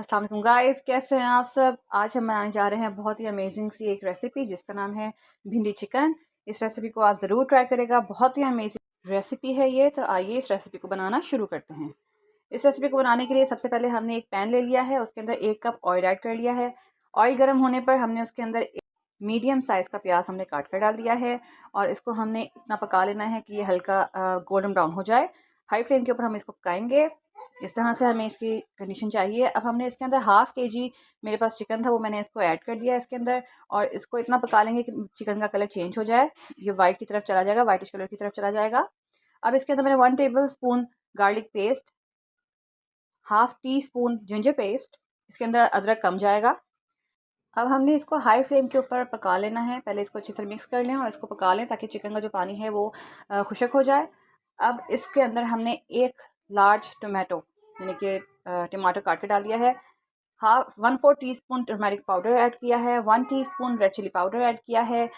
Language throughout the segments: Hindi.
अस्सलाम वालेकुम गाइस, कैसे हैं आप सब। आज हम बनाने जा रहे हैं बहुत ही अमेजिंग सी एक रेसिपी जिसका नाम है भिंडी चिकन। इस रेसिपी को आप ज़रूर ट्राई करेगा, बहुत ही अमेजिंग रेसिपी है ये। तो आइए इस रेसिपी को बनाना शुरू करते हैं। इस रेसिपी को बनाने के लिए सबसे पहले हमने एक पैन ले लिया है, उसके अंदर 1 कप ऑयल ऐड कर लिया है। ऑयल गर्म होने पर हमने उसके अंदर एक मीडियम साइज़ का प्याज हमने काट कर डाल दिया है और इसको हमने इतना पका लेना है कि ये हल्का गोल्डन ब्राउन हो जाए। हाई फ्लेम के ऊपर हम इसको पकाएंगे। इस तरह से हमें इसकी कंडीशन चाहिए। अब हमने इसके अंदर हाफ़ केजी मेरे पास चिकन था, वो मैंने इसको ऐड कर दिया इसके अंदर और इसको इतना पका लेंगे कि चिकन का कलर चेंज हो जाए, ये वाइट की तरफ चला जाएगा, वाइटिश कलर की तरफ चला जाएगा। अब इसके अंदर मैंने 1 table spoon garlic paste, half tea spoon ginger paste, इसके अंदर अदरक कम जाएगा। अब हमने इसको हाई फ्लेम के ऊपर पका लेना है। पहले इसको अच्छे से मिक्स कर लें और इसको पका लें ताकि चिकन का जो पानी है वो खुश्क हो जाए। अब इसके अंदर हमने 1 लार्ज टोमेटो यानी कि टमाटर काट के डाल दिया है। 1/4 टीस्पून टर्मेरिक पाउडर ऐड किया है, 1 teaspoon red chilli powder add किया है,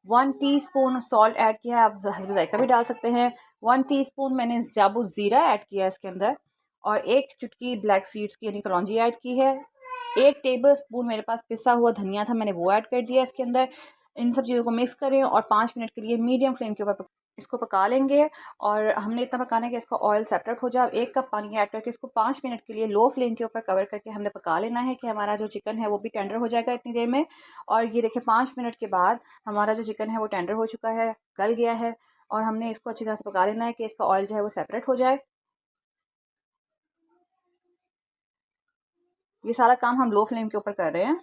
1 टीस्पून सॉल्ट ऐड किया है, आप हस्ब ज़ायका भी डाल सकते हैं। 1 टीस्पून मैंने साबुत ज़ीरा ऐड किया है इसके अंदर और 1 चुटकी ब्लैक सीड्स की यानी कलौंजी ऐड की है। 1 टेबल स्पून मेरे पास पिसा हुआ धनिया था, मैंने वो ऐड कर दिया इसके अंदर। इन सब चीज़ों को मिक्स करें और 5 मिनट के लिए मीडियम फ्लेम के ऊपर इसको पका लेंगे। और हमने इतना पकाना है कि इसका ऑयल सेपरेट हो जाए। 1 कप पानी ऐड करके इसको 5 मिनट के लिए लो फ्लेम के ऊपर कवर करके हमने पका लेना है कि हमारा जो चिकन है वो भी टेंडर हो जाएगा इतनी देर में। और ये देखिए 5 मिनट के बाद हमारा जो चिकन है वो टेंडर हो चुका है, गल गया है। और हमने इसको अच्छी तरह से पका लेना है कि इसका ऑयल जो है वो सेपरेट हो जाए। ये सारा काम हम लो फ्लेम के ऊपर कर रहे हैं।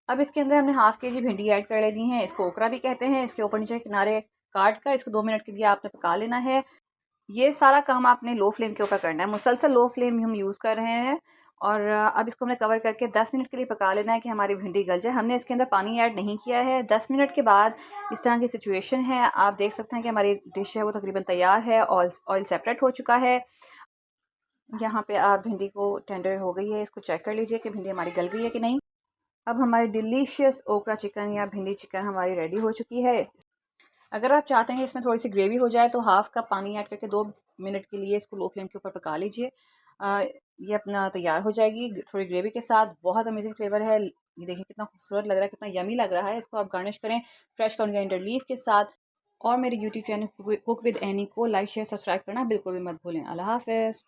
अब इसके अंदर हमने हाफ़ केजी भिंडी ऐड कर लेनी है। इसको ओकरा भी कहते हैं। इसके ऊपर नीचे किनारे काट कर इसको 2 मिनट के लिए आपने पका लेना है। ये सारा काम आपने लो फ्लेम के ऊपर करना है, मुसलसल लो फ्लेम हम यूज़ कर रहे हैं। और अब इसको हमने कवर करके 10 मिनट के लिए पका लेना है कि हमारी भिंडी गल जाए। हमने इसके अंदर पानी ऐड नहीं किया है। 10 मिनट के बाद इस तरह की सिचुएशन है, आप देख सकते हैं कि हमारी डिश है वो तकरीबन तैयार है, ऑयल सेपरेट हो चुका है। यहाँ पे आप भिंडी को टेंडर हो गई है, इसको चेक कर लीजिए कि भिंडी हमारी गल गई है कि नहीं। अब हमारी डिलीशियस ओकरा चिकन या भिंडी चिकन हमारी रेडी हो चुकी है। अगर आप चाहते हैं कि इसमें थोड़ी सी ग्रेवी हो जाए तो हाफ़ कप पानी ऐड करके 2 मिनट के लिए इसको लो फ्लेम के ऊपर पका लीजिए। ये अपना तैयार हो जाएगी थोड़ी ग्रेवी के साथ। बहुत अमेजिंग फ्लेवर है। ये देखिए कितना खूबसूरत लग रहा है, कितना यमी लग रहा है। इसको आप गार्निश करें फ्रेश कोरिएंडर लीफ के साथ। और मेरे YouTube channel cook with any को लाइक शेयर सब्सक्राइब करना बिल्कुल भी मत भूलें। अल्लाह हाफ़िज़।